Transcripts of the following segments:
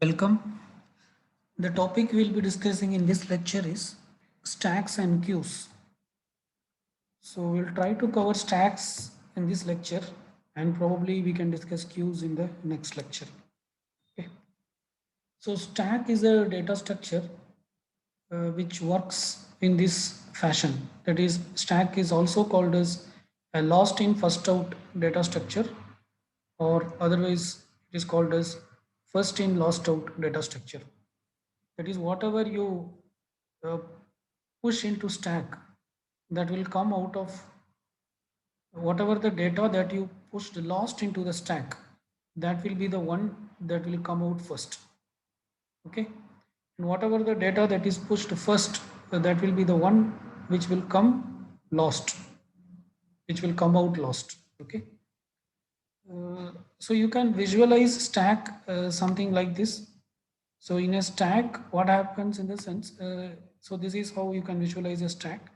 Welcome. The topic we'll be discussing in this lecture is stacks and queues. So we'll try to cover stacks in this lecture and probably we can discuss queues in the next lecture. Okay. So stack is a data structure which works in this fashion. That is, stack is also called as a lost in first out data structure, or otherwise it is called as first in lost out data structure. That is, whatever you uh, push into stack, that will come out of whatever the data that you pushed lost into the stack, that will be the one that will come out first. Okay, and whatever the data that is pushed first, that will be the one which will come lost, which will come out lost. Okay. So you can visualize stack something like this. So in a stack, what happens in the sense, so this is how you can visualize a stack.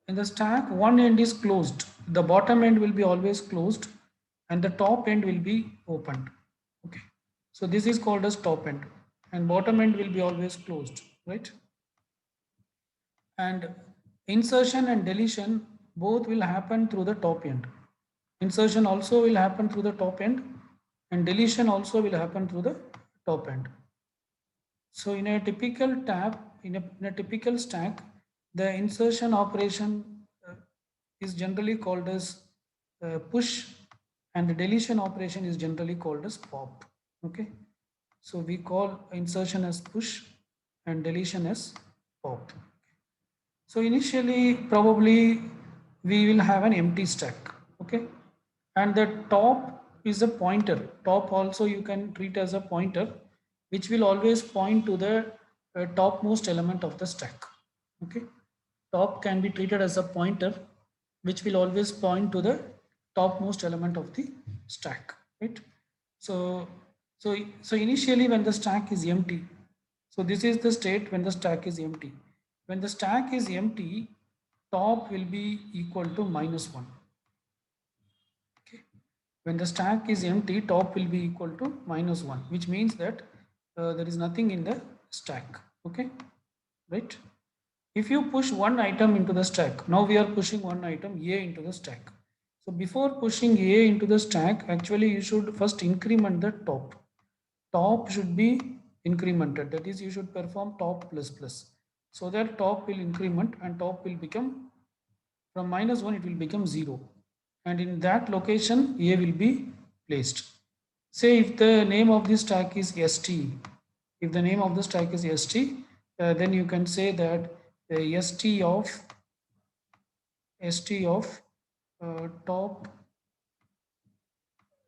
In the stack, one end is closed. The bottom end will be always closed and the top end will be opened. Okay. So this is called as top end and bottom end will be always closed, right? And insertion and deletion both will happen through the top end. Insertion also will happen through the top end and deletion also will happen through the top end. So in a typical tab, in a typical stack, the insertion operation is generally called as push and the deletion operation is generally called as pop. Okay. So we call insertion as push and deletion as pop. So initially, probably we will have an empty stack, okay? And the top is a pointer. Top also you can treat as a pointer, which will always point to the topmost element of the stack, okay? Top can be treated as a pointer, which will always point to the topmost element of the stack, right? So, so initially when the stack is empty, so this is the state when the stack is empty. When the stack is empty, top will be equal to -1. Okay. When the stack is empty, top will be equal to -1, which means that there is nothing in the stack. Okay, right? If you push one item into the stack, now we are pushing one item A into the stack. So before pushing A into the stack, actually you should first increment the top. Top should be incremented. That is, you should perform top plus plus. So that top will increment and top will become, from -1 it will become 0. And in that location A will be placed. Say if the name of this stack is ST, if the name of the stack is ST, then you can say that ST of top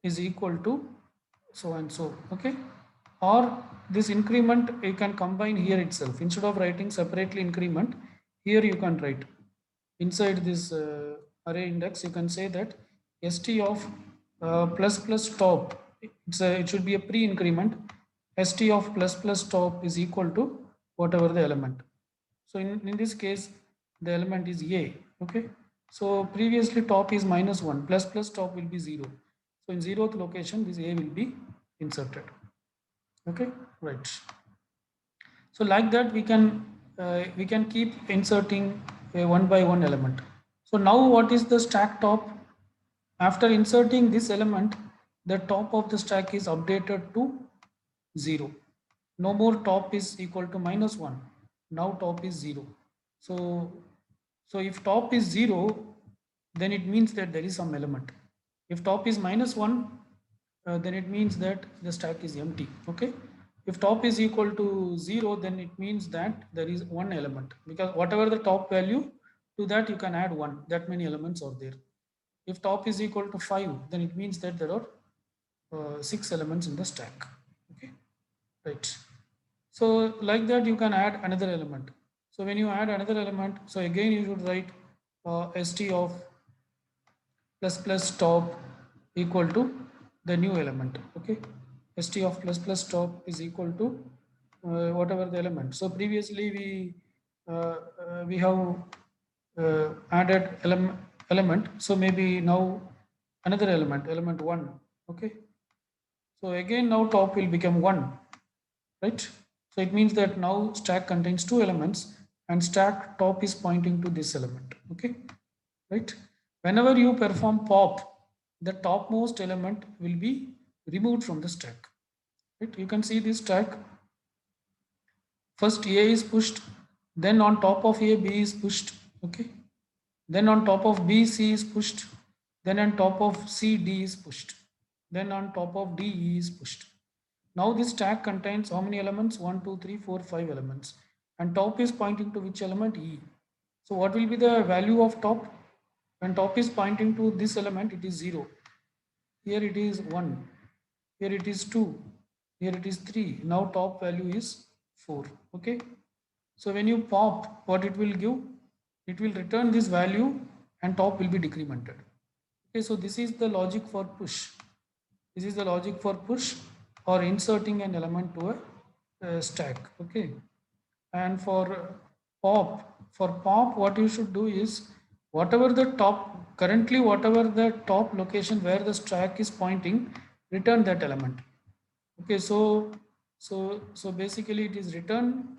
is equal to so and so. Okay. Or this increment you can combine here itself. Instead of writing separately increment, here you can write inside this array index, you can say that st of plus plus top, it should be a pre-increment. St of plus plus top is equal to whatever the element. So in this case, the element is a. Okay. So previously top is -1, plus plus top will be 0. So in 0th location, this a will be inserted. Okay, right. So like that, we can keep inserting a one by one element. So now what is the stack top? After inserting this element, the top of the stack is updated to 0. No more top is equal to -1. Now top is 0. So, so if top is 0, then it means that there is some element. If top is -1, then it means that the stack is empty. Okay. If top is equal to 0, then it means that there is one element, because whatever the top value, to that you can add 1. That many elements are there. If top is equal to 5, then it means that there are 6 elements in the stack. Okay, right. So like that you can add another element. So when you add another element, so again you should write st of plus plus top equal to the new element. Okay, st of plus plus top is equal to whatever the element. So previously we have added element. So maybe now another element 1. Okay. So again now top will become 1. right? So it means that now stack contains two elements and stack top is pointing to this element, okay, right? Whenever you perform pop, the topmost element will be removed from the stack, right? You can see this stack. First A is pushed, then on top of A, B is pushed, okay? Then on top of B, C is pushed, then on top of C, D is pushed, then on top of D, E is pushed. Now this stack contains how many elements? 1, 2, 3, 4, 5 elements. And top is pointing to which element? E. So what will be the value of top? When top is pointing to this element, it is 0. Here it is 1. Here it is 2. Here it is 3. Now top value is 4. Okay. So when you pop, what it will give? It will return this value and top will be decremented. Okay, so this is the logic for push. This is the logic for push or inserting an element to a stack. Okay, and for pop, what you should do is whatever the top currently, whatever the top location where the stack is pointing, return that element. Okay, so basically it is return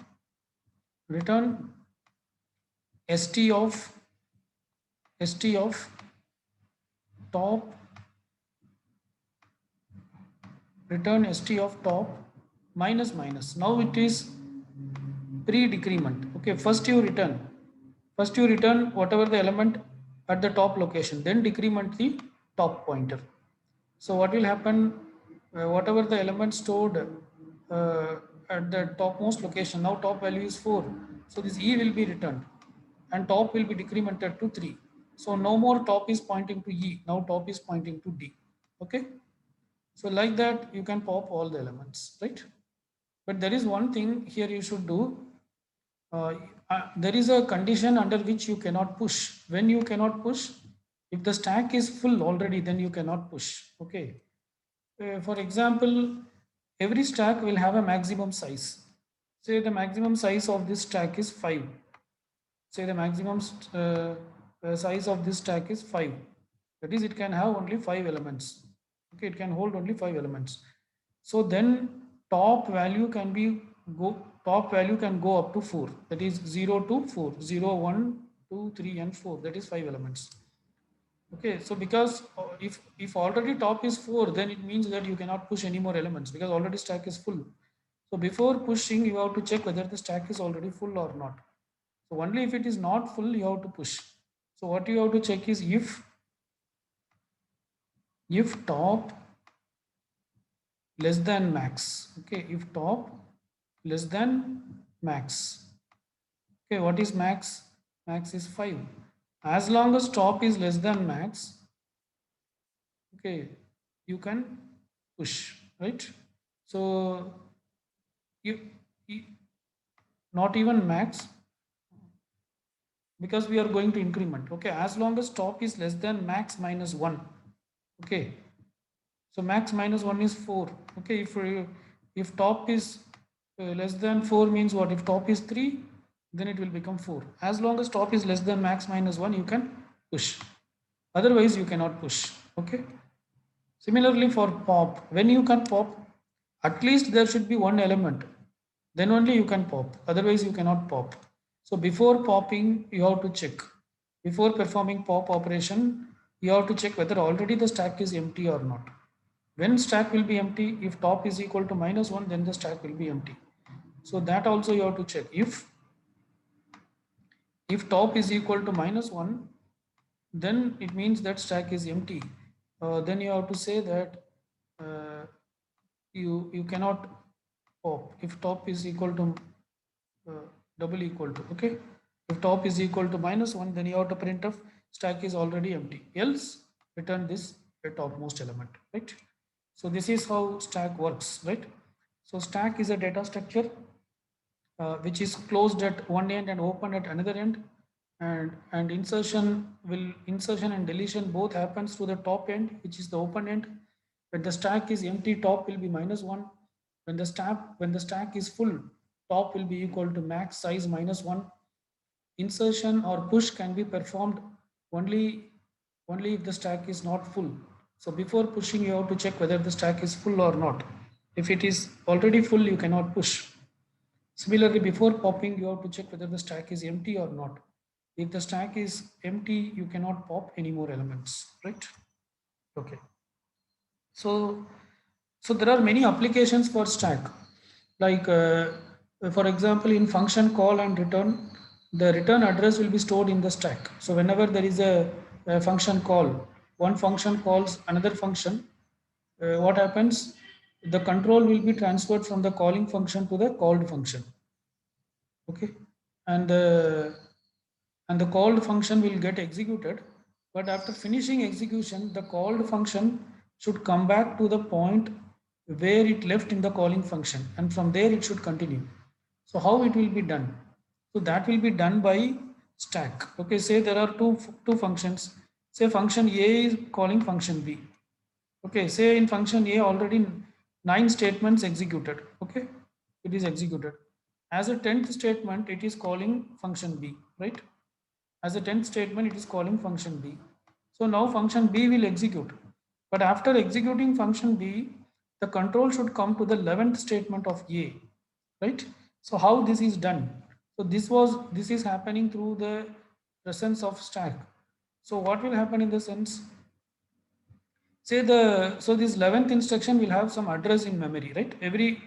st of top, return st of top minus minus. Now it is pre-decrement. Okay, first you return whatever the element at the top location, then decrement the top pointer. So what will happen? Whatever the element stored at the topmost location, now top value is 4. So this E will be returned and top will be decremented to 3. So no more top is pointing to E, now top is pointing to D. Okay. So like that you can pop all the elements, right? But there is one thing here you should do. Uh, there is a condition under which you cannot push. When you cannot push, if the stack is full already, then you cannot push. Okay. For example, every stack will have a maximum size. Say the maximum size of this stack is 5. Say the maximum size of this stack is 5. That is, it can have only 5 elements. Okay, it can hold only 5 elements. So then top value can go up to 4. That is 0 to 4. 0, 1, 2, 3 and 4. That is 5 elements. Okay, so because if already top is 4, then it means that you cannot push any more elements because already stack is full. So before pushing, you have to check whether the stack is already full or not. So only if it is not full, you have to push. So what you have to check is if top less than max. Okay, if top less than max. Okay, what is max? Max is 5. As long as top is less than max, okay, you can push, right? So you not even max, because we are going to increment. Okay, as long as top is less than max minus 1. Okay, so max minus 1 is 4. Okay, if top is less than 4 means what? If top is 3, then it will become 4. As long as top is less than max minus 1, you can push. Otherwise you cannot push. Okay, similarly for pop, when you can pop, at least there should be one element, then only you can pop, otherwise you cannot pop. So before popping, you have to check. Before performing pop operation, you have to check whether already the stack is empty or not. When stack will be empty, if top is equal to minus 1, then the stack will be empty. So that also you have to check. If top is equal to minus 1, then it means that stack is empty. Then you have to say that uh, you cannot pop if top is equal to double equal to, okay, if top is equal to minus 1, then you have to print of stack is already empty, else return this a topmost element, right? So this is how stack works, right? So stack is a data structure which is closed at one end and open at another end, and insertion and deletion both happens through the top end, which is the open end. When the stack is empty, top will be minus 1. When the stack is full, top will be equal to max size minus 1. Insertion or push can be performed only if the stack is not full. So before pushing, you have to check whether the stack is full or not. If it is already full, you cannot push. Similarly, before popping, you have to check whether the stack is empty or not. If the stack is empty, you cannot pop any more elements, right? Okay. So, so there are many applications for stack. Like, for example, in function call and return, the return address will be stored in the stack. So whenever there is a function call, one function calls another function, what happens? The control will be transferred from the calling function to the called function. Okay, and the called function will get executed, but after finishing execution the called function should come back to the point where it left in the calling function, and from there it should continue. So how it will be done? So that will be done by stack. Okay, say there are two functions. Say function A is calling function B. Okay, say in function A already 9 statements executed. Okay, it is executed. As a 10th statement, it is calling function B, right? As a 10th statement, it is calling function B. So now function B will execute. But after executing function B, the control should come to the 11th statement of A, right? So how this is done? So this is happening through the presence of stack. So what will happen in the sense? Say so this 11th instruction will have some address in memory, right?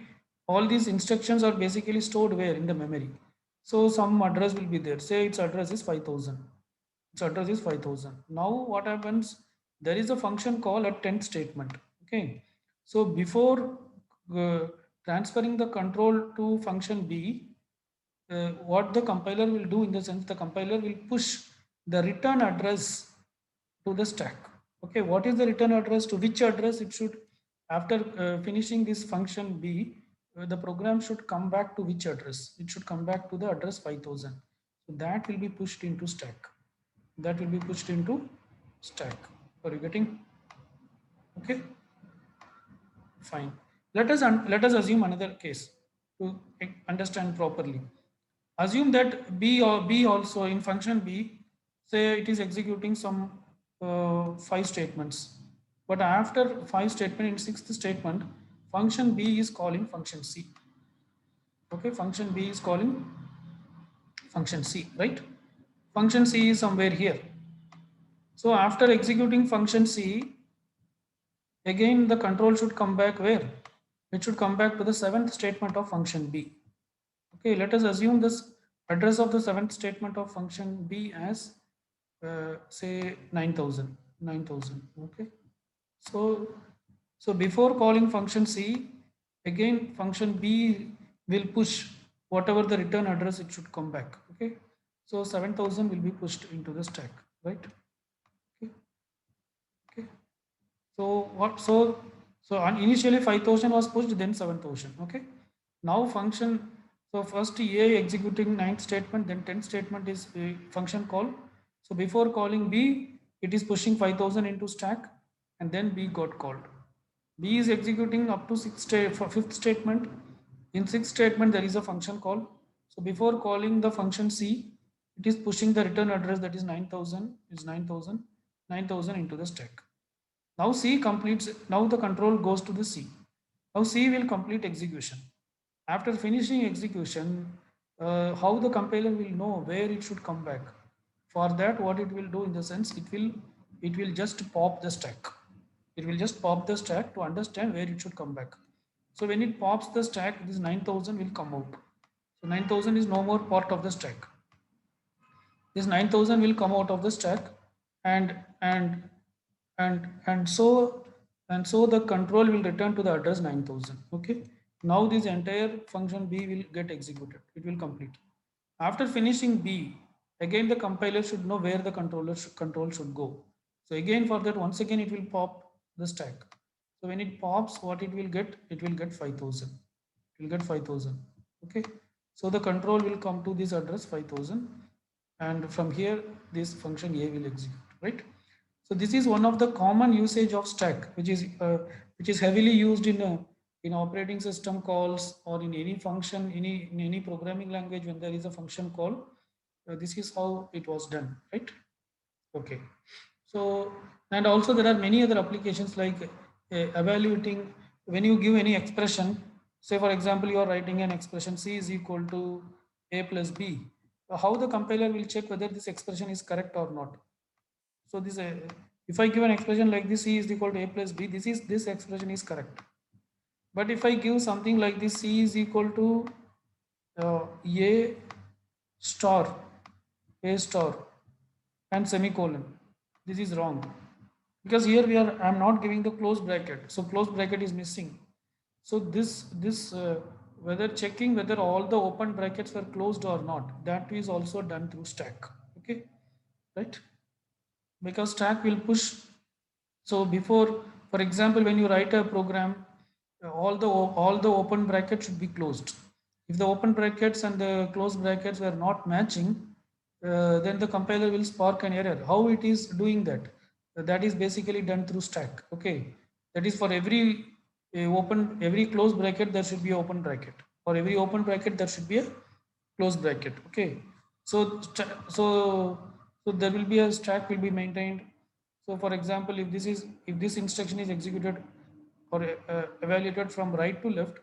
All these instructions are basically stored where in the memory. So some address will be there. Say its address is 5000. Its address is 5000. Now what happens? There is a function call at 10th statement. Okay. So before uh, transferring the control to function B, what the compiler will do, in the sense the compiler will push the return address to the stack. Okay, what is the return address? To which address it should, after finishing this function B, the program should come back to which address? It should come back to the address 5000. So that will be pushed into stack. That will be pushed into stack. Are you getting? Okay, fine. Let us assume another case to understand properly. Assume that B also in function B, say it is executing some 5 statements, but after 5 statement, in 6th statement, function B is calling function C. Okay, function B is calling function C, right? Function C is somewhere here. So after executing function C, again the control should come back where? It should come back to the 7th statement of function B. Okay, let us assume this address of the 7th statement of function B as say 9000. Okay, so before calling function C, again function B will push whatever the return address, it should come back. Okay, so 7000 will be pushed into the stack, right? Okay, okay. So what? So initially 5000 was pushed, then 7000. Okay. Now function. So first A executing 9th statement, then 10th statement is a function call. So before calling B, it is pushing 5000 into stack, and then B got called. B is executing up to 5th statement. In 6th statement, there is a function call. So before calling the function C, it is pushing the return address, that is 9000 into the stack. Now C completes, now the control goes to the C. Now C will complete execution. After finishing execution, how the compiler will know where it should come back? For that, what it will do, in the sense, it will just pop the stack. It will just pop the stack to understand where it should come back. So when it pops the stack, this 9000 will come out. So 9000 is no more part of the stack. This 9000 will come out of the stack, and and so the control will return to the address 9000. Okay, now this entire function B will get executed, it will complete. After finishing B, again the compiler should know where the control should go. So again, for that, once again it will pop the stack. So when it pops, what it will get? It will get 5000. It will get 5000. Okay, so the control will come to this address 5000, and from here this function A will execute, right? So this is one of the common usage of stack, which is heavily used in operating system calls, or in any function, in any programming language. When there is a function call, this is how it was done, right? Okay. So, and also there are many other applications like evaluating when you give any expression, say for example, you are writing an expression C is equal to A plus B. How the compiler will check whether this expression is correct or not? So this, if I give an expression like this, C is equal to A plus B, this expression is correct. But if I give something like this, C is equal to A star, A star, and semicolon, this is wrong, because here I am not giving the close bracket, so close bracket is missing. So this whether checking whether all the open brackets were closed or not, that is also done through stack. Okay, right? Because stack will push. So before, for example, when you write a program, all the open brackets should be closed. If the open brackets and the closed brackets were not matching, then the compiler will spark an error. How it is doing that? That is basically done through stack. Okay, that is for every closed bracket there should be an open bracket. For every open bracket there should be a closed bracket. Okay, so so there will be a stack will be maintained. So for example, if this instruction is executed or evaluated from right to left,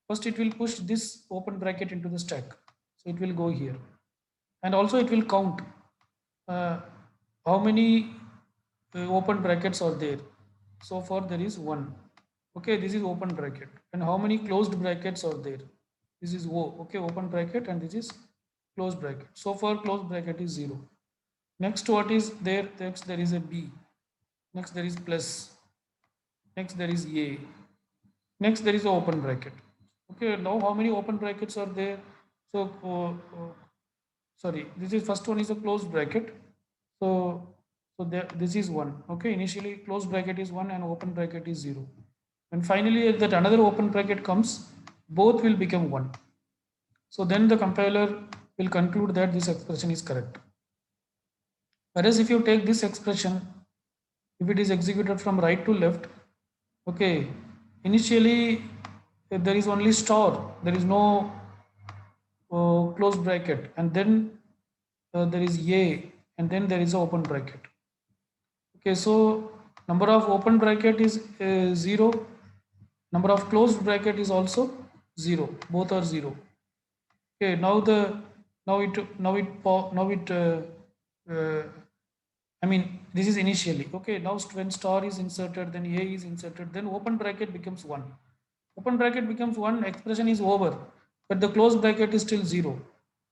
first it will push this open bracket into the stack. So it will go here, and also it will count uh, how many open brackets are there. So far there is one. Okay, this is open bracket. And how many closed brackets are there? This is O. Okay, open bracket, and this is closed bracket. So far closed bracket is 0. Next, what is there? Next there is a B. Next there is plus. Next there is A. Next there is a open bracket. Okay, now how many open brackets are there? So sorry, this is first one is a closed bracket. So there, this is 1. Okay, initially closed bracket is 1 and open bracket is 0. And finally that another open bracket comes, both will become 1. So then the compiler will conclude that this expression is correct. Whereas if you take this expression, if it is executed from right to left, okay, initially there is only star, there is no closed bracket, and then there is A, and then there is an open bracket. Okay, so number of open bracket is 0, number of closed bracket is also 0, both are 0. Okay, I mean, this is initially. Okay, now when star is inserted, then A is inserted, then open bracket becomes 1. Open bracket becomes 1, expression is over, but the closed bracket is still 0.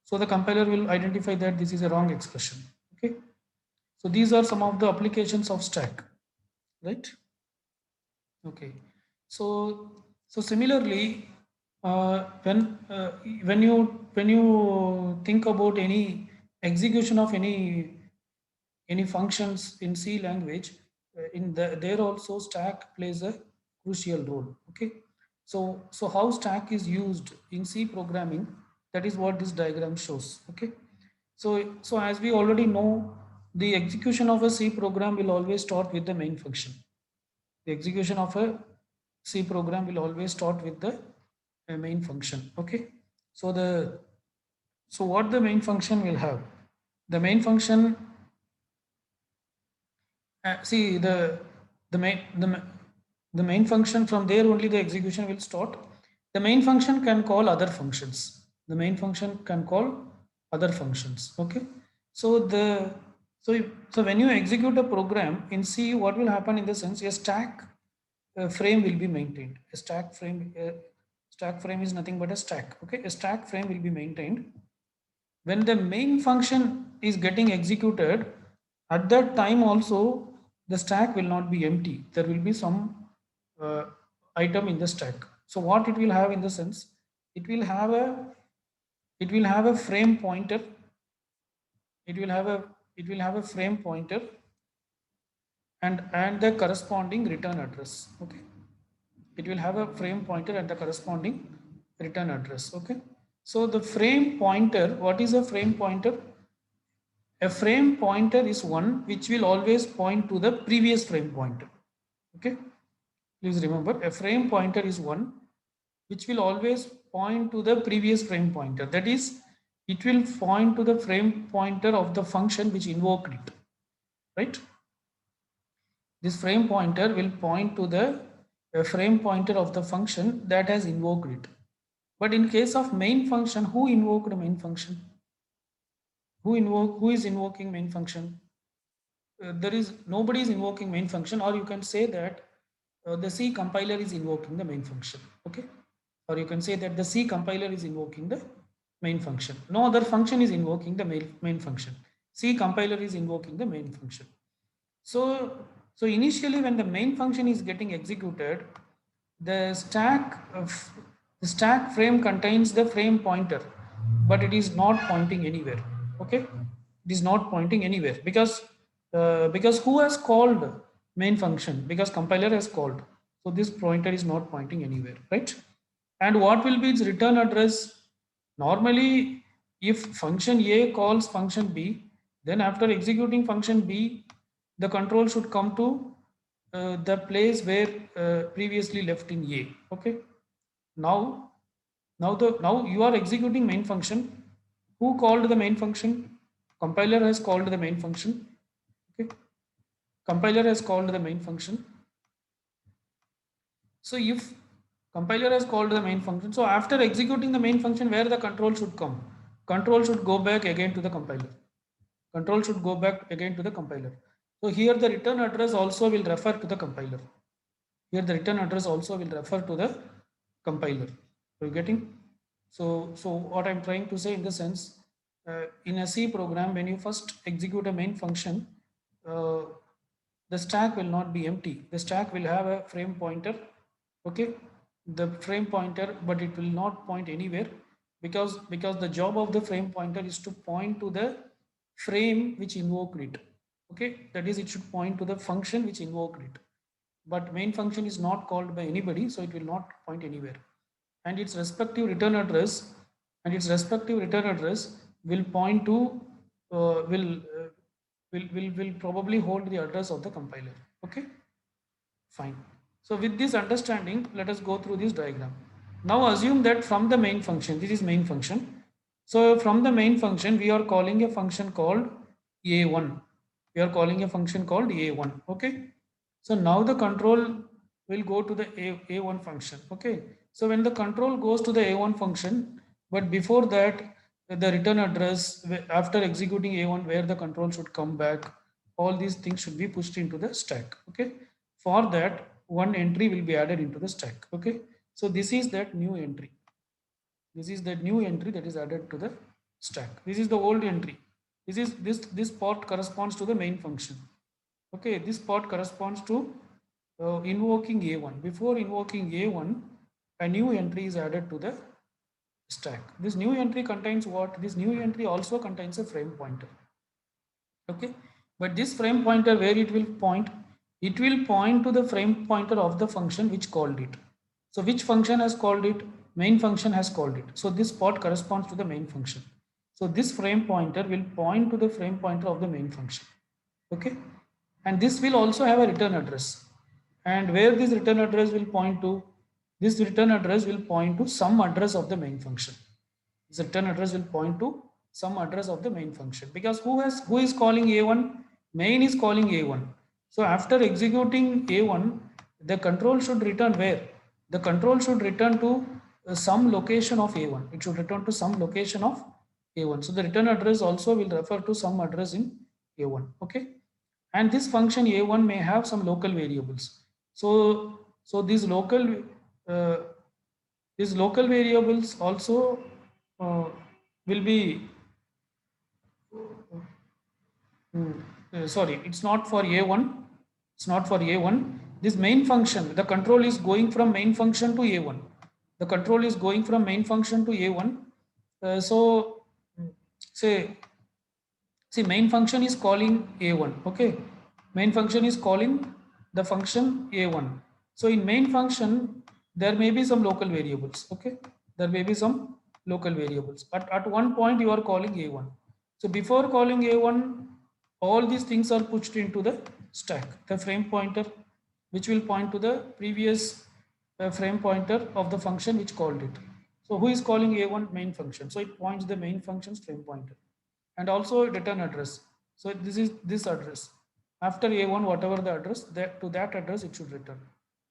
So the compiler will identify that this is a wrong expression. Okay, so these are some of the applications of stack, right? Okay, so similarly, when you think about any execution of any functions in C language, there also stack plays a crucial role. Okay, so how stack is used in C programming, that is what this diagram shows. Okay, so as we already know, the execution of a C program will always start with the main function. The execution of a C program will always start with the main function. Okay, so what the main function will have? The main function, see the main function, from there only the execution will start. The main function can call other functions. The main function can call other functions. Okay, so so when you execute a program in C, what will happen in the sense, a stack frame will be maintained. A stack frame is nothing but a stack. Okay, a stack frame will be maintained. When the main function is getting executed, at that time also the stack will not be empty. There will be some item in the stack. So what it will have in the sense, it will have a frame pointer. It will have a frame pointer and the corresponding return address. Okay, it will have a frame pointer and the corresponding return address. Okay, so the frame pointer, what is a frame pointer? A frame pointer is one which will always point to the previous frame pointer. Okay, please remember, a frame pointer is one which will always point to the previous frame pointer. That is, it will point to the frame pointer of the function which invoked it, right? This frame pointer will point to the a frame pointer of the function that has invoked it. But in case of main function, who invoked the main function? Who is invoking main function? There is nobody is invoking main function, or you can say that the C compiler is invoking the main function. Okay, or you can say that the C compiler is invoking the main function. No other function is invoking the main function. C compiler is invoking the main function. So initially when the main function is getting executed, the stack frame contains the frame pointer, but it is not pointing anywhere. Okay, it is not pointing anywhere because who has called main function? Because compiler has called. So this pointer is not pointing anywhere, right? And what will be its return address? Normally, if function A calls function B, then after executing function B, the control should come to the place where previously left in A. Okay. Now, now you are executing main function. Who called the main function? Compiler has called the main function. Okay. Compiler has called the main function. So if compiler has called the main function, so after executing the main function, where the control should come? Control should go back again to the compiler. Control should go back again to the compiler. So here the return address also will refer to the compiler. Here the return address also will refer to the compiler. Are you getting? So what I'm trying to say in the sense, in a C program, when you first execute a main function, uh, the stack will not be empty. The stack will have a frame pointer. Okay, the frame pointer, but it will not point anywhere because the job of the frame pointer is to point to the frame which invoked it. Okay, that is, it should point to the function which invoked it. But main function is not called by anybody, so it will not point anywhere. And its respective return address will point to uh, will, uh, will probably hold the address of the compiler. Okay, fine. So with this understanding, let us go through this diagram. Now assume that from the main function, this is main function. So from the main function, we are calling a function called A1. We are calling a function called A1. Okay. So now the control will go to the A1 function. Okay. So when the control goes to the A1 function, but before that, the return address after executing A1, where the control should come back, all these things should be pushed into the stack. Okay. For that, one entry will be added into the stack. Okay. So this is that new entry. This is the new entry that is added to the stack. This is the old entry. This part corresponds to the main function. Okay, this part corresponds to invoking A1. Before invoking A1, a new entry is added to the stack. This new entry contains what? This new entry also contains a frame pointer. Okay, but this frame pointer, where it will point? It will point to the frame pointer of the function which called it. So which function has called it? Main function has called it. So this part corresponds to the main function. So this frame pointer will point to the frame pointer of the main function. Okay, and this will also have a return address. And where this return address will point to? This return address will point to some address of the main function. This return address will point to some address of the main function, because who is calling A1? Main is calling A1. So after executing A1, the control should return where? The control should return to some location of A1. It should return to some location of A1. So the return address also will refer to some address in A1. Okay. And this function A1 may have some local variables. So uh, these local variables also uh, will be sorry, it's not for A1. It's not for A1. This main function, the control is going from main function to A1. The control is going from main function to A1. So say See, main function is calling A1. Okay. Main function is calling the function A1. So in main function, there may be some local variables. Okay. There may be some local variables. At one point, you are calling A1. So before calling A1, all these things are pushed into the stack. The frame pointer, which will point to the previous frame pointer of the function which called it. So who is calling A1? Main function. So it points the main function's frame pointer, and also return address. So this is this address. After A1, whatever the address, that to that address it should return.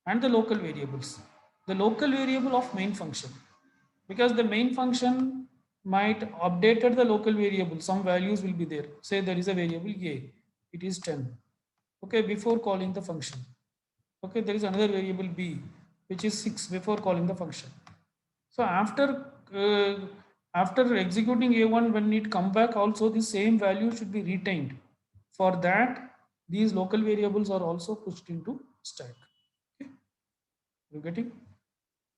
and the local variables. The local variable of main function, because the main function might updated the local variable, some values will be there. Say there is a variable a, it is 10. Okay, before calling the function. Okay, there is another variable b, which is 6 before calling the function. So after executing a1, when it come back, also the same value should be retained. For that, these local variables are also pushed into stack. Okay, you getting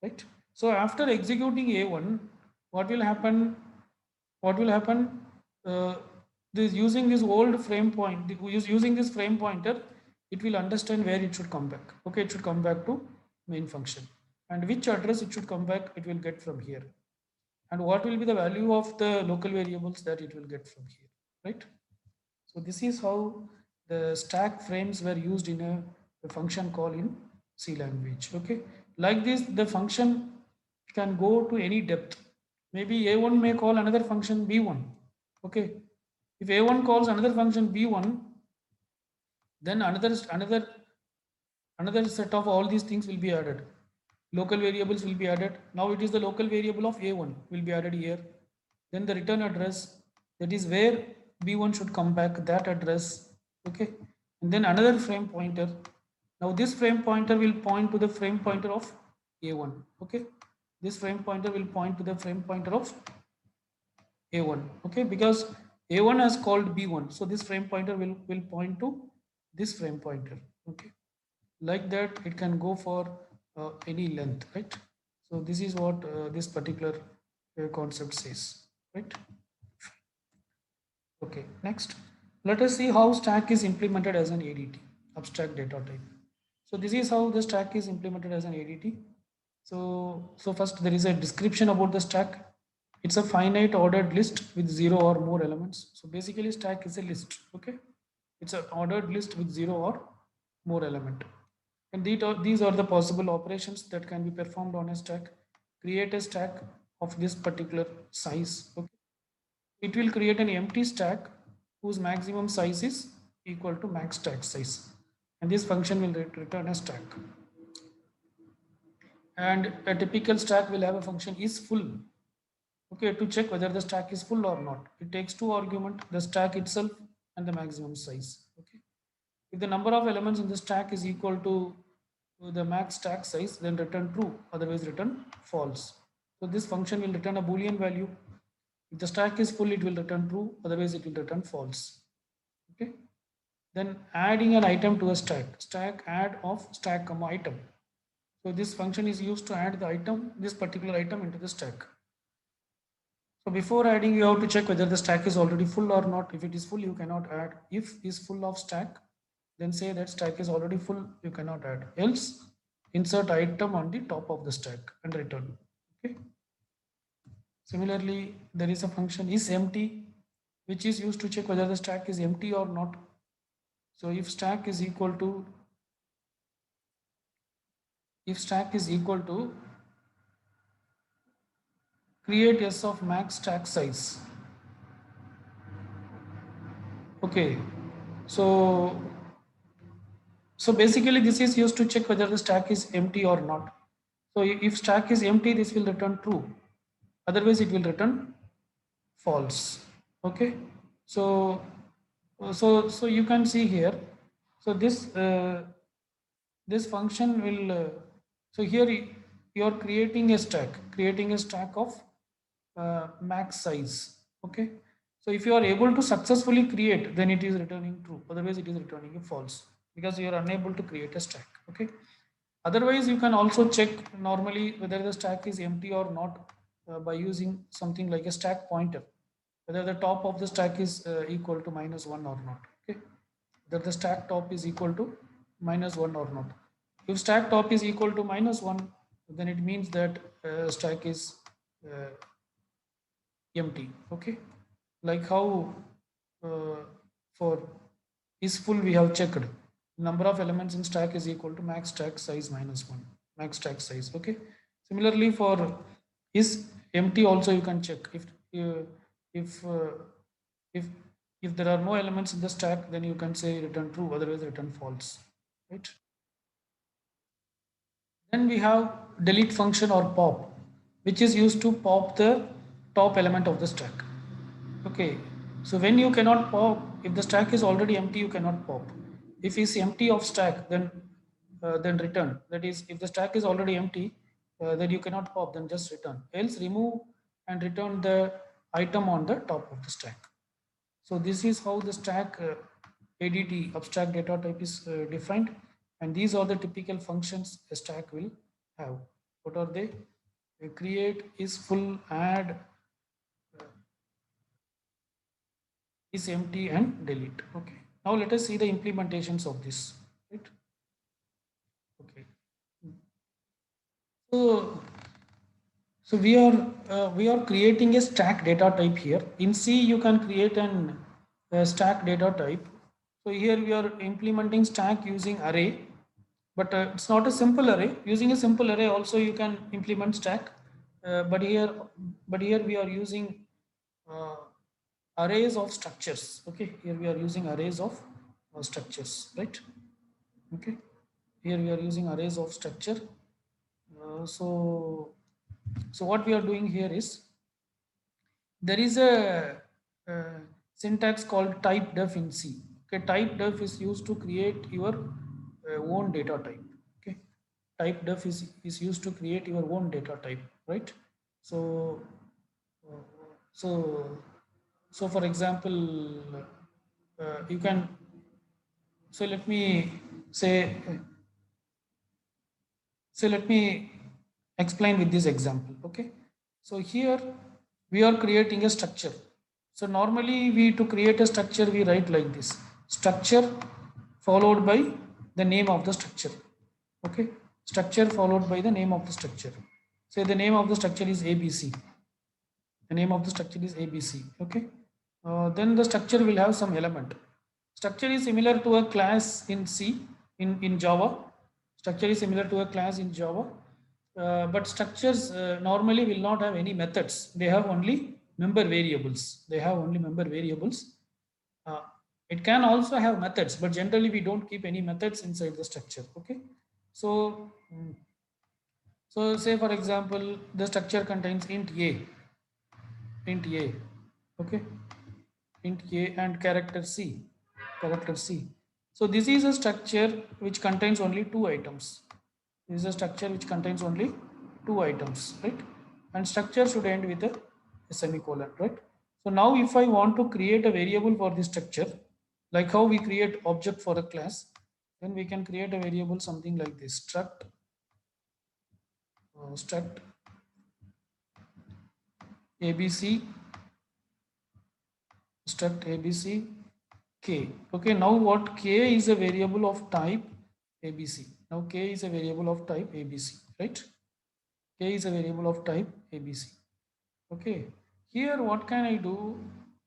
right? So after executing a1, what will happen? What will happen? Uh, this using this old frame point, using this frame pointer, it will understand where it should come back. Okay, it should come back to main function, and which address it should come back, it will get from here, and what will be the value of the local variables that it will get from here, right? So this is how the stack frames were used in a function call in C language. Okay, like this, the function can go to any depth. Maybe A1 may call another function B1. Okay, if A1 calls another function B1, then another set of all these things will be added. Local variables will be added. Now it is the local variable of A1 will be added here. Then the return address, that is where B1 should come back, that address. Okay, and then another frame pointer. Now this frame pointer will point to the frame pointer of A1. Okay, this frame pointer will point to the frame pointer of A1. Okay, because A1 has called B1, so this frame pointer will point to this frame pointer. Okay, like that it can go for any length, right? So this is what this particular concept says, right? Okay, next let us see how stack is implemented as an ADT, abstract data type. So this is how the stack is implemented as an ADT. So first there is a description about the stack. It's a finite ordered list with 0 or more elements. So basically stack is a list. Okay, it's an ordered list with 0 or more element. And these are the possible operations that can be performed on a stack. Create a stack of this particular size. Okay, it will create an empty stack whose maximum size is equal to max stack size, and this function will return a stack. And a typical stack will have a function is full. Okay, to check whether the stack is full or not, it takes two arguments, the stack itself and the maximum size. Okay, if the number of elements in the stack is equal to the max stack size, then return true, otherwise return false. So this function will return a boolean value. If the stack is full, it will return true, otherwise it will return false. Okay, then adding an item to a stack add of stack comma item. So this function is used to add the item, this particular item, into the stack. So before adding, you have to check whether the stack is already full or not. If it is full, you cannot add. If is full of stack, then say that stack is already full, you cannot add. Else, insert item on the top of the stack and return. Okay. Similarly, there is a function is empty, which is used to check whether the stack is empty or not. So if stack is equal to create s of max stack size. Okay, so basically this is used to check whether the stack is empty or not. So if stack is empty, this will return true, otherwise it will return false. Okay, so so you can see here. So this function will so here you are creating a stack of max size. Okay, so if you are able to successfully create, then it is returning true, otherwise it is returning a false, because you are unable to create a stack. Okay, otherwise you can also check normally whether the stack is empty or not by using something like a stack pointer, whether the top of the stack is equal to -1 or not. Okay, that the stack top is equal to -1 or not. If stack top is equal to -1, then it means that stack is uh, empty. Okay, like how for is full we have checked, number of elements in stack is equal to max stack size -1, max stack size. Okay, similarly for is empty also you can check if if if there are no elements in the stack, then you can say return true, otherwise return false, right? Then we have delete function or pop, which is used to pop the top element of the stack. Okay, so when you cannot pop, if the stack is already empty, you cannot pop. If it's empty of stack, then return. That is, if the stack is already empty, then you cannot pop. Then just return. Else remove and return the item on the top of the stack. So this is how the stack ADT, abstract data type, is defined, and these are the typical functions a stack will have. What are they? Create, is full, add, is empty, and delete. Okay. Now let us see the implementations of this. Right. Okay. So we are creating a stack data type here. In C, you can create an stack data type. So here we are implementing stack using array, but it's not a simple array. Using a simple array also you can implement stack, but here we are using uh, arrays of structures. Okay, here we are using arrays of structures, right? Okay, here we are using arrays of structure. So what we are doing here is, there is uh, syntax called type def in C. Okay, type def is used to create your own data type. Okay, type def is used to create your own data type, right? So uh, so so for example, you can, so let me say, so let me explain with this example. Okay, so here we are creating a structure. So normally to create a structure, we write like this: structure followed by the name of the structure. Okay, structure followed by the name of the structure. Say the name of the structure is ABC. The name of the structure is ABC. Okay, then the structure will have some element. Structure is similar to a class in C, in Java. Structure is similar to a class in Java, but structures normally will not have any methods. They have only member variables. They have only member variables. Uh, it can also have methods, but generally we don't keep any methods inside the structure. Okay, so so say for example, the structure contains int a, okay, int a and character C. So this is a structure which contains only two items. This is a structure which contains only two items, right? And structure should end with a semicolon, right? So now if I want to create a variable for this structure, like how we create object for a class, then we can create a variable something like this: struct abc, struct abc k. Okay, now what, k is a variable of type abc. Now k is a variable of type abc, right? K is a variable of type abc. Okay, here what can I do?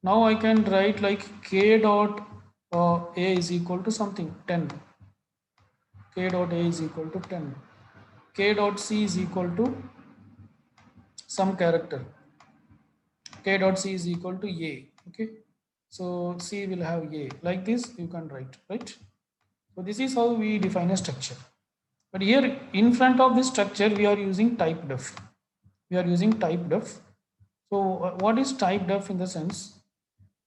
Now I can write like k dot a is equal to something 10. K dot a is equal to 10. K dot c is equal to some character. K dot c is equal to a. Okay, so c will have a. Like this you can write, right? So this is how we define a structure. But here in front of this structure we are using type def. We are using type def. So what is type def? In the sense,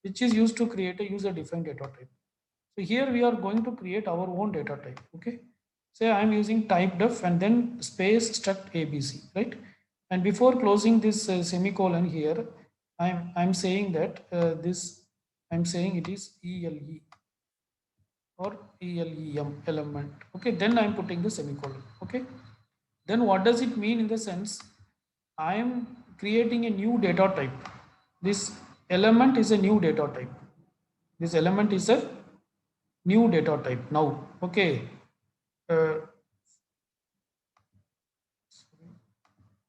which is used to create a user defined data type. So here we are going to create our own data type. Okay, say I am using type def and then space struct abc, right? And before closing this semicolon here, I'm saying that this, I'm saying it is ele or elem element. Okay, then I'm putting the semicolon. Okay, then what does it mean? In the sense, I am creating a new data type. This element is a new data type. This element is a new data type now. Okay, uh,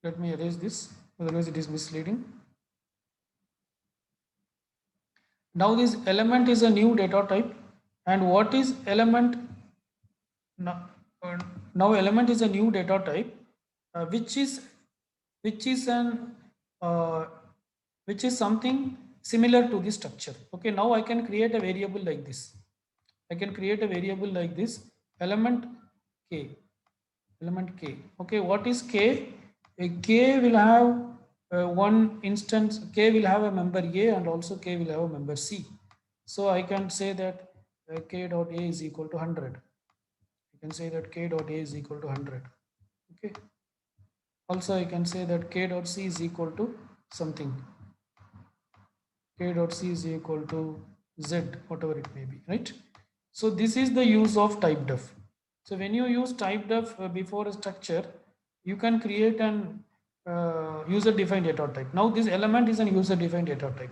let me erase this, otherwise it is misleading. Now this element is a new data type, and what is element now? Now element is a new data type, which is which is an uh, which is something similar to the structure. Okay, now I can create a variable like this. I can create a variable like this, element k. element k. Okay, what is k? K will have one instance, k will have a member a and also k will have a member c. So I can say that k dot a is equal to 100. You can say that k dot a is equal to 100. Okay. Also I can say that k dot c is equal to something. K dot c is equal to z, whatever it may be, right? So this is the use of type def. So when you use type def before a structure, you can create an user defined data type. Now this element is an user defined data type.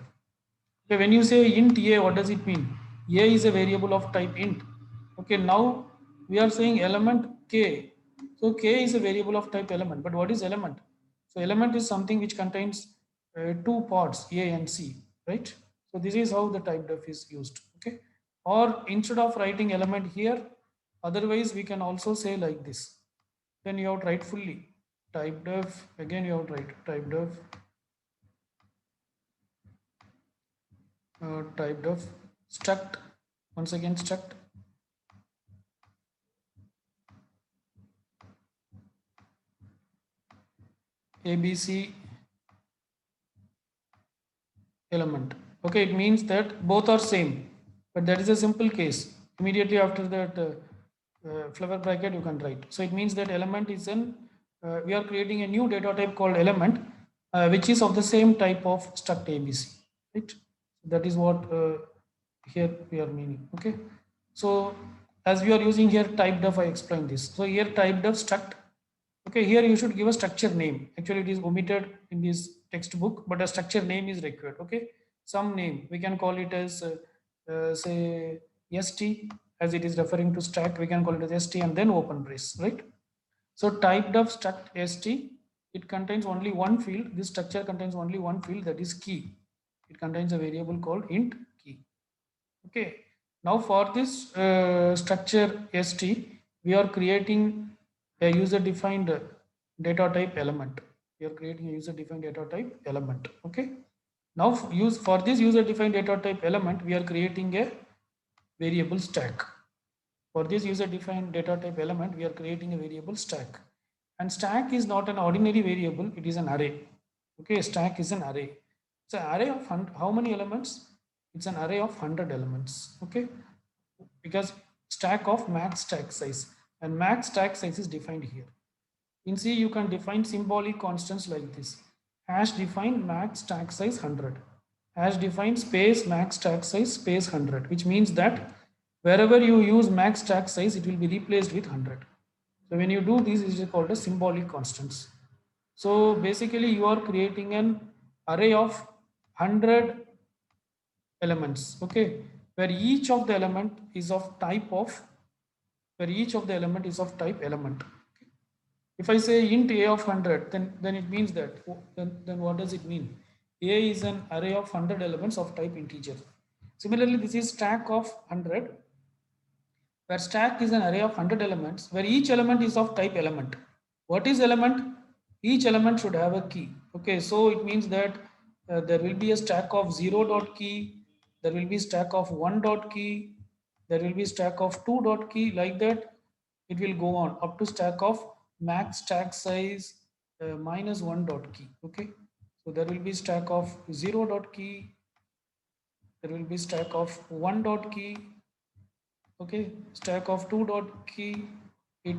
Okay, when you say int a, what does it mean? A is a variable of type int. Okay, now we are saying element k. So k is a variable of type element. But what is element? So element is something which contains two parts, a and c, right? So this is how the type def is used. Okay, or instead of writing element here, otherwise we can also say like this. Then you have to write fully type def. Again you have to write type def. Type def struct, once again struct abc element. Okay, it means that both are same, but that is a simple case. Immediately after that flower bracket you can write. So it means that element is an we are creating a new data type called element, which is of the same type of struct abc, right? That is what here we are meaning. Okay, so as we are using here type def, I explained this. So here type def struct. Okay, here you should give a structure name. Actually, it is omitted in this textbook, but a structure name is required. Okay, some name we can call it as say st, as it is referring to stack. We can call it as st and then open brace, right? So typed of struct st, it contains only one field. This structure contains only one field, that is key. It contains a variable called int key. Okay. Now for this structure st, we are creating a user defined data type element. We are creating a user defined data type element. Okay. Now for this user defined data type element, we are creating a variable stack. For this user defined data type element, we are creating a variable stack. And stack is not an ordinary variable, it is an array. Okay, stack is an array. It's an array of how many elements? It's an array of 100 elements. Okay, because stack of max stack size, and max stack size is defined here. In C, you can define symbolic constants like this. Hash define max stack size 100. Hash define space max stack size space 100, which means that wherever you use max stack size, it will be replaced with 100. So when you do this, it is called as symbolic constants. So basically you are creating an array of 100 elements, okay, where each of the element is of type of, where each of the element is of type element. If I say int a of 100, then it means that, then what does it mean? A is an array of 100 elements of type integer. Similarly, this is stack of 100, where stack is an array of 100 elements, where each element is of type element. What is element? Each element should have a key. Okay, so it means that there will be a stack of 0 dot key, there will be stack of 1 dot key, there will be stack of 2 dot key, like that. It will go on up to stack of max stack size minus 1 dot key. Okay, so there will be stack of 0 dot key, there will be stack of 1 dot key. Okay, stack of 2 dot key, it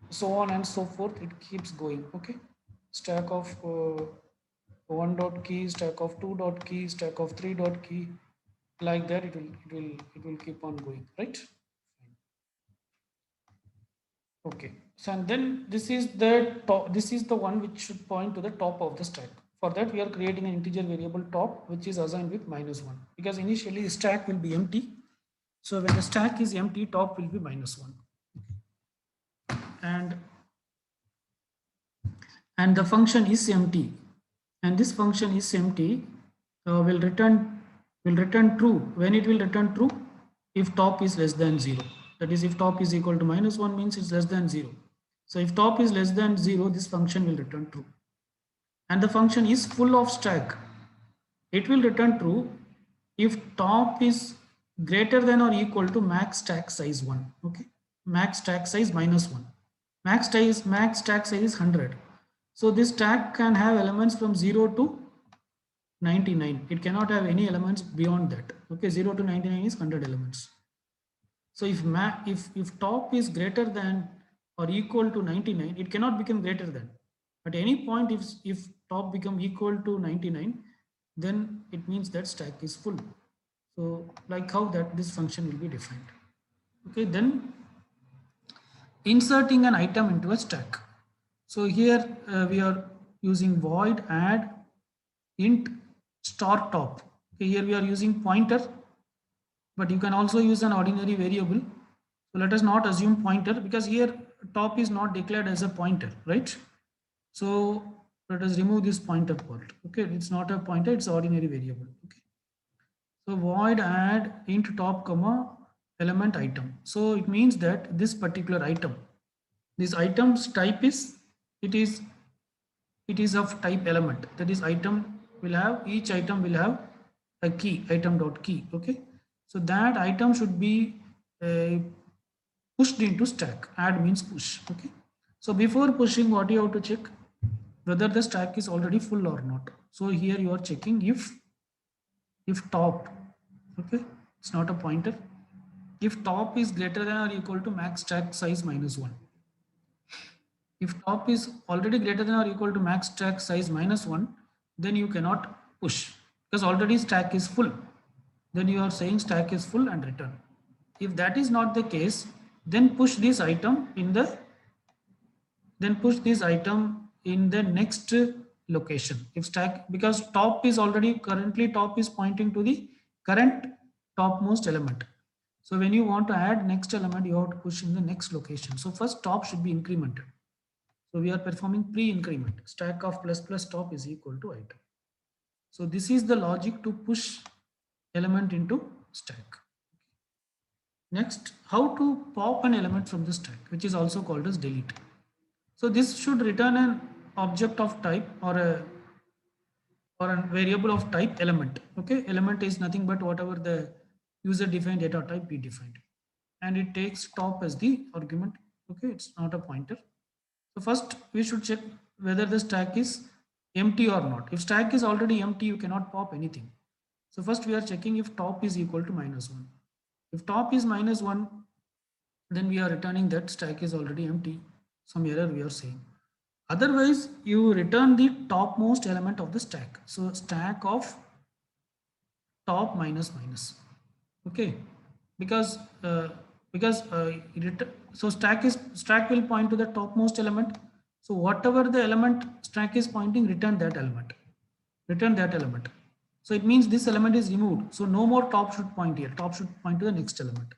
so on and so forth, it keeps going. Okay, stack of 1 dot key, stack of 2 dot key, stack of 3 dot key, like that. It will keep on going, right? Okay, so and then this is the top, this is the one which should point to the top of the stack. For that we are creating an integer variable top, which is assigned with -1, because initially the stack will be empty. So when the stack is empty, top will be -1. and the function is empty, and this function is empty will return true. When it will return true? If top is less than 0. That is, if top is equal to -1 means it's less than 0. So if top is less than 0, this function will return true. And the function is full of stack. It will return true if top is greater than or equal to max stack size 1. Okay, max stack size -1. max stack size is 100. So this stack can have elements from 0 to 99. It cannot have any elements beyond that. Okay, 0 to 99 is 100 elements. So if top is greater than or equal to 99, it cannot become greater than. At any point, if top become equal to 99, then it means that stack is full. So like how that this function will be defined. Okay, then inserting an item into a stack. So here we are using void add int star top. Okay, here we are using pointer, but you can also use an ordinary variable. So let us not assume pointer because here top is not declared as a pointer, right? So let us remove this pointer part. Okay, it's not a pointer, it's ordinary variable. Okay. So void add int top comma element item. So it means that this particular item, this item's type is it is of type element. That is item will have each item will have a key item dot key. Okay, so that item should be pushed into stack. Add means push. Okay, so before pushing, what you have to check whether the stack is already full or not. So here you are checking if top, okay, it's not a pointer, if top is greater than or equal to max stack size minus 1. If top is already greater than or equal to max stack size minus 1, then you cannot push because already stack is full. Then you are saying stack is full and return. If that is not the case, then push this item in the next location. If stack, because top is already currently top is pointing to the current topmost element. So when you want to add next element, you have to push in the next location. So first top should be incremented. So we are performing pre-increment. Stack of plus plus top is equal to item. So this is the logic to push element into stack. Next, how to pop an element from the stack, which is also called as delete. So this should return an object of type or a variable of type element. Okay, element is nothing but whatever the user defined data type be defined, and it takes top as the argument. Okay, it's not a pointer. So first we should check whether the stack is empty or not. If stack is already empty, you cannot pop anything. So first we are checking if top is equal to -1. If top is -1, then we are returning that stack is already empty. Some error we are saying. Otherwise, you return the topmost element of the stack. So stack of top minus minus. Okay, because so stack will point to the topmost element. So whatever the element stack is pointing, return that element. Return that element. So it means this element is removed. So no more top should point here. Top should point to the next element.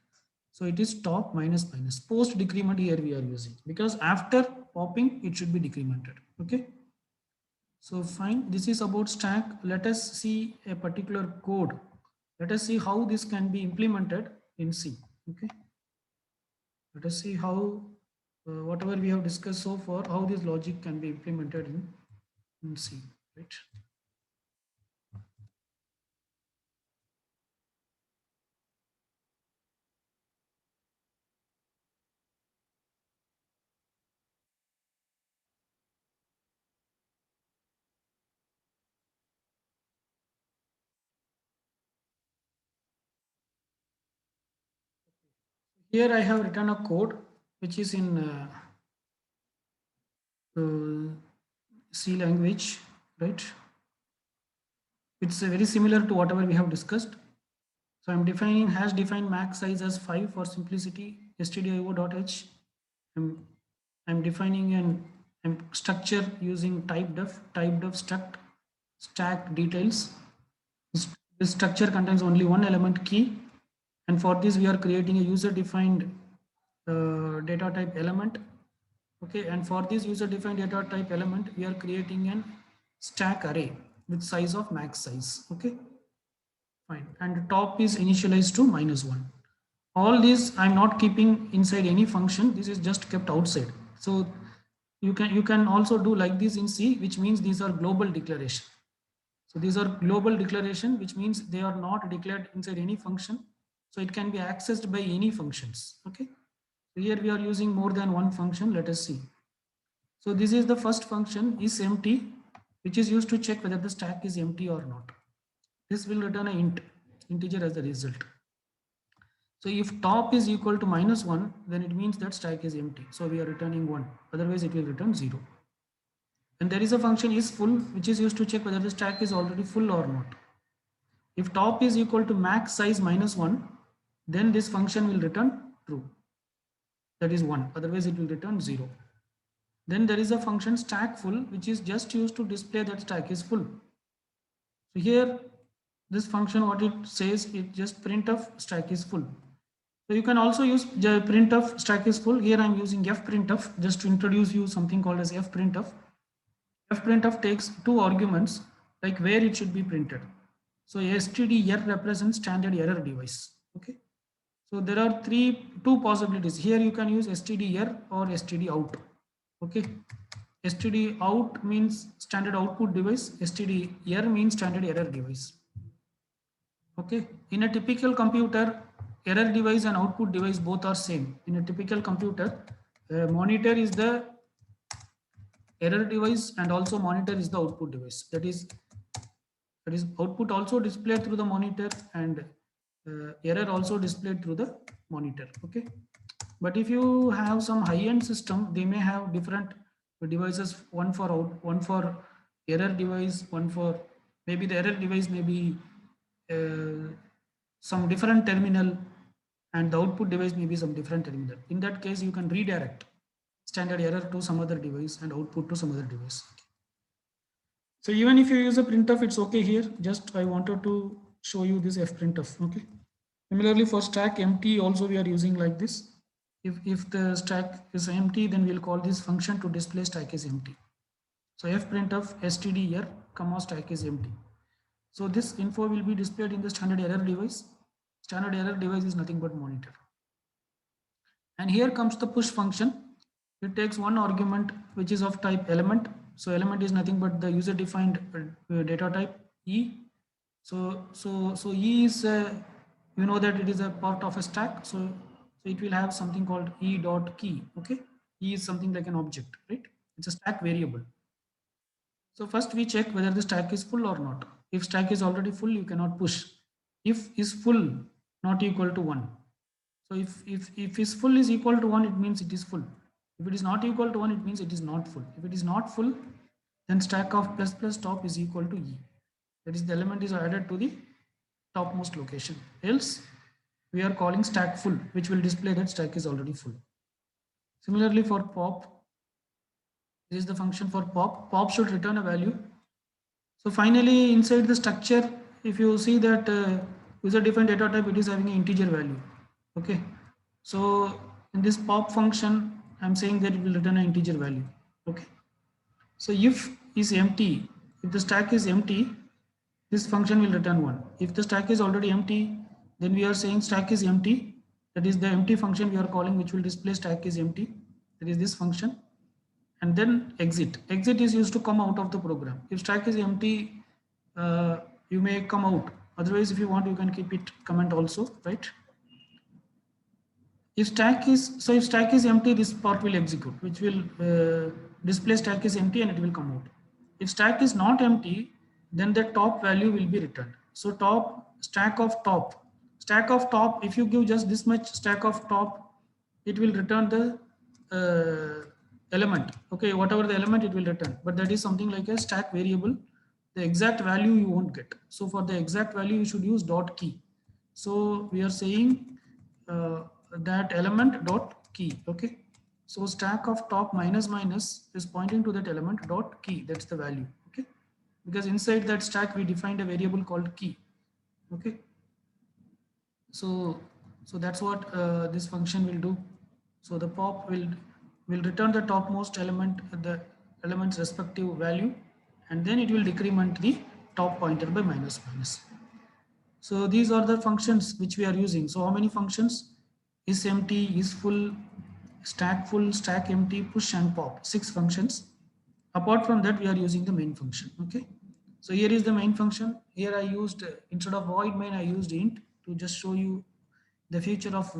So it is top minus minus. Post decrement here we are using because after popping it should be decremented. Okay. So fine. This is about stack. Let us see a particular code. Let us see how this can be implemented in C. Okay. Let us see how whatever we have discussed so far, how this logic can be implemented in C. Right. Here I have written a code which is in C language, right? It's very similar to whatever we have discussed. So I'm defining hash define max size as 5 for simplicity, stdio.h. I'm defining an structure using type def struct stack details. This structure contains only one element key, and for this we are creating a user defined data type element. Okay, and for this user defined data type element we are creating an stack array with size of max size. Okay, fine, and top is initialized to -1. All this I'm not keeping inside any function, this is just kept outside. So you can also do like this in C, which means these are global declaration. So these are global declaration, which means they are not declared inside any function. So it can be accessed by any functions. Okay. Here we are using more than one function. Let us see. So this is the first function is empty, which is used to check whether the stack is empty or not. This will return an integer as the result. So if top is equal to -1, then it means that stack is empty. So we are returning 1. Otherwise it will return 0. And there is a function is full, which is used to check whether the stack is already full or not. If top is equal to max size -1, then this function will return true. That is 1. Otherwise it will return 0. Then there is a function stack full, which is just used to display that stack is full. So here, this function, what it says, it just printf stack is full. So you can also use printf stack is full. Here I am using fprintf just to introduce you something called as fprintf. Fprintf takes two arguments, like where it should be printed. So std represents standard error device. Okay. So there are two possibilities. Here you can use std or std out. Okay. std out means standard output device. std means standard error device. Okay. In a typical computer, error device and output device both are same. In a typical computer, monitor is the error device and also monitor is the output device. That is output also displayed through the monitor and error also displayed through the monitor. Okay. But if you have some high-end system, they may have different devices, one for out, one for error device, one for maybe the error device may be some different terminal and the output device may be some different terminal. In that case, you can redirect standard error to some other device and output to some other device. So even if you use a printf, it's okay here. Just I wanted to show you this fprintf. Okay. Similarly for stack empty also we are using like this. If the stack is empty, then we'll call this function to display stack is empty. So fprintf std comma stack is empty. So this info will be displayed in the standard error device. Standard error device is nothing but monitor. And here comes the push function. It takes one argument which is of type element. So element is nothing but the user defined data type E. So E is you know that it is a part of a stack. So it will have something called E dot key. Okay, E is something like an object, right? It's a stack variable. So first we check whether the stack is full or not. If stack is already full, you cannot push. If is full not equal to 1. So if is full is equal to 1, it means it is full. If it is not equal to 1, it means it is not full. If it is not full, then stack of plus plus top is equal to E. That is, the element is added to the topmost location. Else, we are calling stack full, which will display that stack is already full. Similarly for pop, this is the function for pop. Pop should return a value. So finally, inside the structure, if you see that user defined data type, it is having an integer value. Okay. So in this pop function, I'm saying that it will return an integer value. Okay. So if is empty, if the stack is empty, this function will return 1. If the stack is already empty, then we are saying stack is empty. That is the empty function we are calling, which will display stack is empty. That is this function. And then exit. Exit is used to come out of the program. If stack is empty, you may come out. Otherwise, if you want, you can keep it comment also, right? If stack is empty, this part will execute, which will display stack is empty and it will come out. If stack is not empty, then the top value will be returned. So stack of top, if you give just this much stack of top, it will return the element. Okay, whatever the element it will return, but that is something like a stack variable. The exact value you won't get. So for the exact value, you should use dot key. So we are saying that element dot key. Okay, so stack of top minus minus is pointing to that element dot key. That's the value. Okay, because inside that stack we defined a variable called key. Okay, so that's what this function will do. So the pop will return the topmost element, the element's respective value, and then it will decrement the top pointer by minus minus. So these are the functions which we are using. So how many functions? Is empty, is full, stack full, stack empty, push and pop. 6 functions. Apart from that, we are using the main function. Okay. So here is the main function. Here I used, instead of void main, I used int to just show you the future of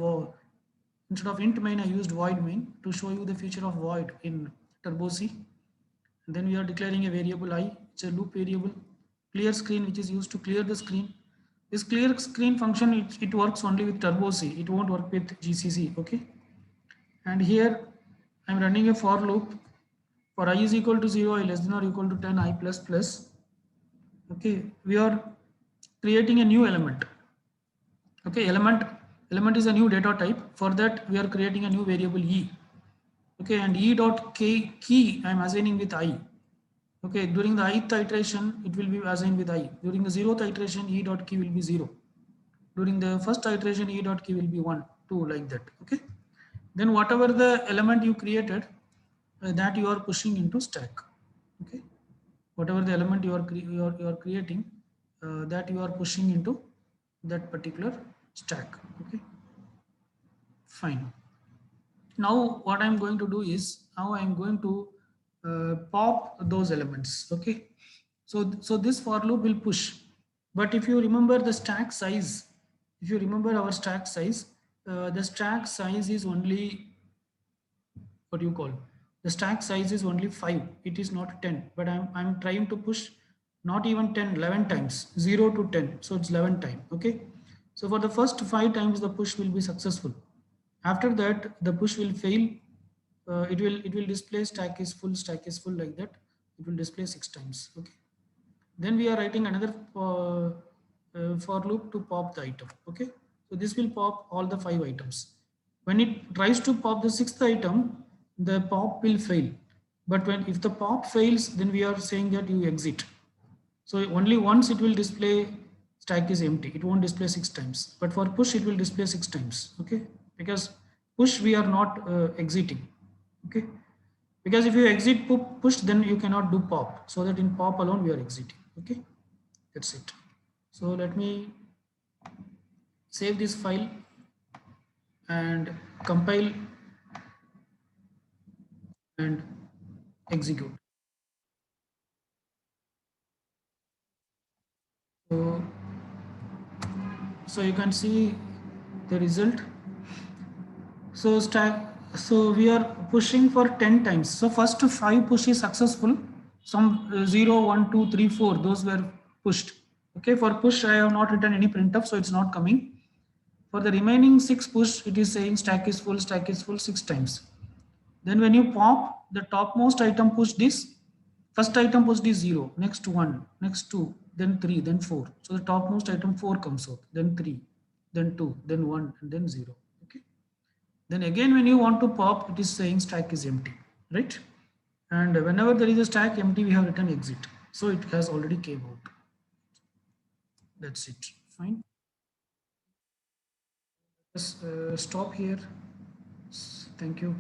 Instead of int main, I used void main to show you the feature of void in Turbo C. And then we are declaring a variable I, it's a loop variable, clear screen, which is used to clear the screen. This clear screen function, it works only with Turbo C. It won't work with GCC, okay? And here I'm running a for loop for I is equal to 0, I less than or equal to 10, I plus plus. Okay, we are creating a new element. Okay, element is a new data type. For that, we are creating a new variable E. Okay, and E dot key I am assigning with I. Okay, during the ith iteration, it will be assigned with I. During the 0th iteration, E dot key will be 0. During the first iteration, E dot key will be 1, 2, like that. Okay. Then whatever the element you created, that you are pushing into stack. Okay. Whatever the element you are creating, that you are pushing into that particular stack. Okay. Fine. Now what I'm going to do is, now I'm going to pop those elements. Okay. So this for loop will push. But if you remember the stack size, if you remember our stack size, the stack size is only, what you call, the stack size is only 5. It is not 10. But I'm trying to push not even 10, 11 times, 0 to 10. So it's 11 times. Okay. So for the first 5 times, the push will be successful. After that, the push will fail. It will display stack is full, like that. It will display 6 times. Okay. Then we are writing another for loop to pop the item. Okay. So this will pop all the 5 items. When it tries to pop the 6th item, the pop will fail. But if the pop fails, then we are saying that you exit. So only once it will display stack is empty. It won't display 6 times. But for push, it will display 6 times. Okay. Because push, we are not exiting. Okay. Because if you exit push, then you cannot do pop. So that in pop alone, we are exiting. Okay. That's it. So let me save this file and compile and execute. So, so you can see the result. So so we are pushing for 10 times. So first 5 push is successful. Some 0, 1, 2, 3, 4, those were pushed. Okay, for push I have not written any printf, so it's not coming. For the remaining 6 push, it is saying stack is full 6 times. Then when you pop, the topmost item pushed is, first item pushed is 0, next 1, next 2, then 3, then 4. So the topmost item 4 comes out, then 3, then 2, then 1, and then 0. Okay. Then again, when you want to pop, it is saying stack is empty, right? And whenever there is a stack empty, we have written exit. So it has already came out. That's it. Fine. Let's stop here. Thank you.